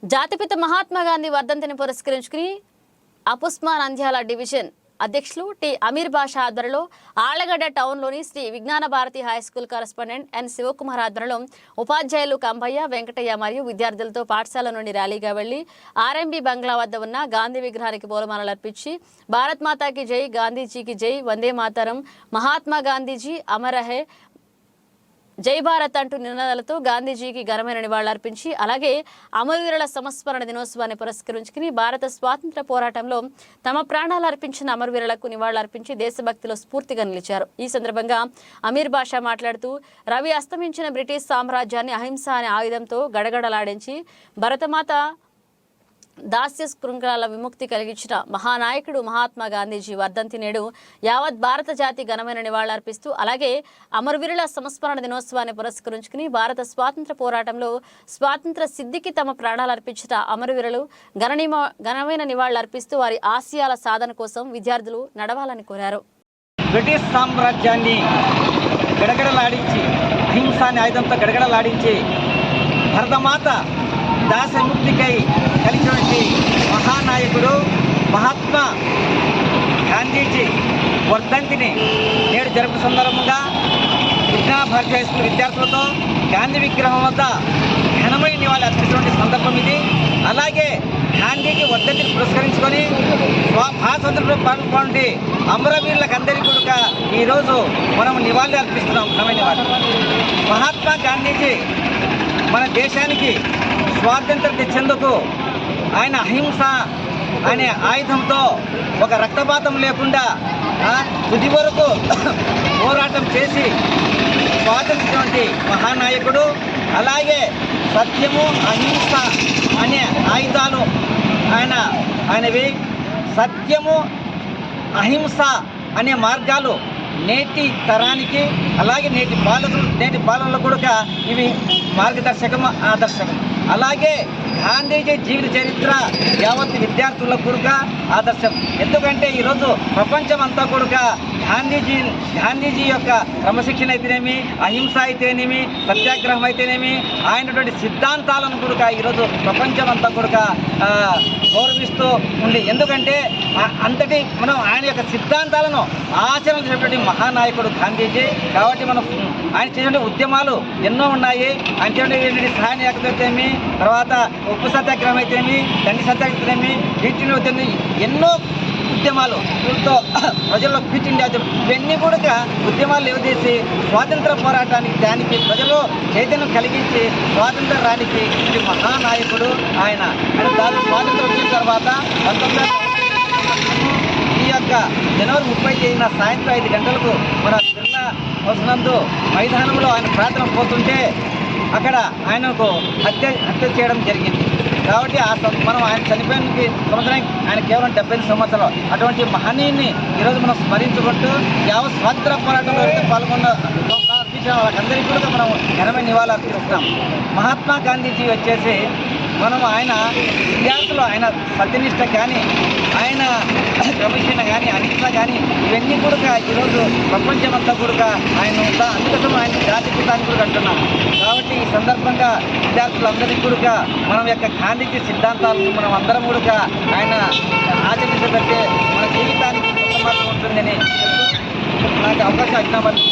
జాతిపిత మహాత్మా గాంధీ వర్ధంతిని పురస్కరించుకుని అపుస్మా నంద్యాల డివిజన్ అధ్యక్షులు టి అమీర్ బాషా ఆధ్వర్యంలో ఆళ్లగడ్డ టౌన్లోని శ్రీ విజ్ఞాన భారతి హై స్కూల్ కరెస్పాండెంట్ ఎన్ శివకుమార్ ఆధ్వర్యంలో ఉపాధ్యాయులు కంబయ్య వెంకటయ్య మరియు విద్యార్థులతో పాఠశాల నుండి ర్యాలీగా వెళ్లి ఆర్ఎంబి బంగ్లా వద్ద ఉన్న గాంధీ విగ్రహానికి పూలమాలలు అర్పించి భారత్ మాతాకి జై, గాంధీజీకి జై, వందే మాతరం, మహాత్మా గాంధీజీ అమర్ రహే, జై భారత్ అంటూ నినాదాలతో గాంధీజీకి ఘనమైన నివాళులర్పించి అలాగే అమరవీరుల సంస్మరణ దినోత్సవాన్ని పురస్కరించుకుని భారత స్వాతంత్ర పోరాటంలో తమ ప్రాణాలు అర్పించిన అమరవీరులకు నివాళులర్పించి దేశభక్తిలో స్ఫూర్తిగా నిలిచారు. ఈ సందర్భంగా అమీర్ బాషా మాట్లాడుతూ రవి అస్తమించిన బ్రిటిష్ సామ్రాజ్యాన్ని అహింస అనే ఆయుధంతో గడగడలాడించి భరతమాత దాస్య శృంఖలాల విముక్తి కలిగించిన మహానాయకుడు మహాత్మా గాంధీజీ వర్ధంతి నేడు యావత్ భారత జాతి ఘనమైన నివాళులర్పిస్తూ అలాగే అమరవీరుల సంస్మరణ దినోత్సవాన్ని పురస్కరించుకుని భారత స్వాతంత్ర పోరాటంలో స్వాతంత్ర సిద్ధికి తమ ప్రాణాలు అర్పించిన అమరవీరులు ఘనమైన నివాళులర్పిస్తూ వారి ఆశయాల సాధన కోసం విద్యార్థులు నడవాలని కోరారు. బ్రిటిష్ సామ్రాజ్యాన్ని గడగడలాడించి అహింసాని ఆయుధంతో గడగడలాడించి భరతమాత దాస విముక్తికై కలిగినటువంటి మహానాయకుడు మహాత్మా గాంధీజీ వర్ధంతిని నేడు జరుపు సందర్భంగా విజ్ఞాన భారతి హై స్కూల్ విద్యార్థులతో గాంధీ విగ్రహం వద్ద ఘనమైన నివాళి అర్పించినటువంటి సందర్భం ఇది. అలాగే గాంధీజీ వర్ధంతిని పురస్కరించుకొని స్వాతంత్రంలో పాల్గొనే అమరవీరులకు అందరికీ కూడా ఈరోజు మనం నివాళి అర్పిస్తున్నాం. ఘనమైన నివాళి. మహాత్మా గాంధీజీ మన దేశానికి స్వాతంత్రం తెచ్చేందుకు ఆయన అహింస అనే ఆయుధంతో ఒక రక్తపాతం లేకుండా తుది వరకు పోరాటం చేసి స్వాతంత్రించినటువంటి మహానాయకుడు. అలాగే సత్యము అహింస అనే ఆయుధాలు ఆయనవి. సత్యము అహింస అనే మార్గాలు నేటి తరానికి అలాగే నేటి బాలలకు కూడా ఇవి మార్గదర్శకం, ఆదర్శకం. అలాగే గాంధీజీ జీవిత చరిత్ర యావత్ విద్యార్థులకు కూడా ఆదర్శం. ఎందుకంటే ఈరోజు ప్రపంచం అంతా కూడా గాంధీజీ యొక్క క్రమశిక్షణ అయితేనేమి, అహింస అయితేనేమి, సత్యాగ్రహం అయితేనేమి, ఆయనటువంటి సిద్ధాంతాలను కూడా ఈరోజు ప్రపంచం అంతా కూడా గౌరవిస్తూ ఉంది. ఎందుకంటే అంతటి మనం ఆయన యొక్క సిద్ధాంతాలను ఆచరణ చేసేటువంటి మహానాయకుడు గాంధీజీ. కాబట్టి మనం ఆయన చేసిన ఉద్యమాలు ఎన్నో ఉన్నాయి. ఆయన చేసిన సహాయ నిరాకరణ, తర్వాత ఉప్పు సత్యాగ్రహం అయితేనేమి, దండి సత్యాగ్రహం, వీటిని వద్దని ఎన్నో ఉద్యమాలు వీటితో ప్రజల్లో క్విట్ ఇండియా ఇవన్నీ కూడా ఉద్యమాలు లేవదీసి స్వాతంత్ర పోరాటానికి దానికి ప్రజలు చైతన్యం కలిగించి స్వాతంత్రం రానికి ఇది మహానాయకుడు ఆయన. దాని స్వాతంత్రం వచ్చిన తర్వాత 19 ఈ యొక్క జనవరి 30 సాయంత్రం 5 గంటలకు మన జిల్లా వస్తున్నందు మైదానంలో ఆయన ప్రార్థన పోతుంటే అక్కడ ఆయనకు హత్య చేయడం జరిగింది. కాబట్టి మనం ఆయన చనిపోయినకి సంవత్సరానికి ఆయన కేవలం 75 సంవత్సరాలు. అటువంటి మహనీయుని ఈరోజు మనం స్మరించుకుంటూ యావత్ స్వాతంత్ర పోరాటంలో పాల్గొన్న వాళ్ళకందరికీ కూడా మనం ఘనమైన నివాళులు అర్పిస్తున్నాం. మహాత్మా గాంధీజీ వచ్చేసి మనం ఆయన విద్యార్థులు ఆయన సత్యనిష్ట కానీ, ఆయన క్రమశిక్షణ కానీ, అహింస కానీ ఇవన్నీ కూడా ఈరోజు ప్రపంచమంతా కూడా ఆయన అందుకోసం ఆయన జాతిపితాన్ని కూడా అంటున్నాం. కాబట్టి ఈ సందర్భంగా విద్యార్థులందరికీ కూడా మనం యొక్క గాంధీజీ సిద్ధాంతాలను మనం అందరం కూడా ఆయన ఆచరించబట్టే మన జీవితానికి కొత్త మార్గం ఉంటుందని నాకు అవకాశం ఇచ్చినామని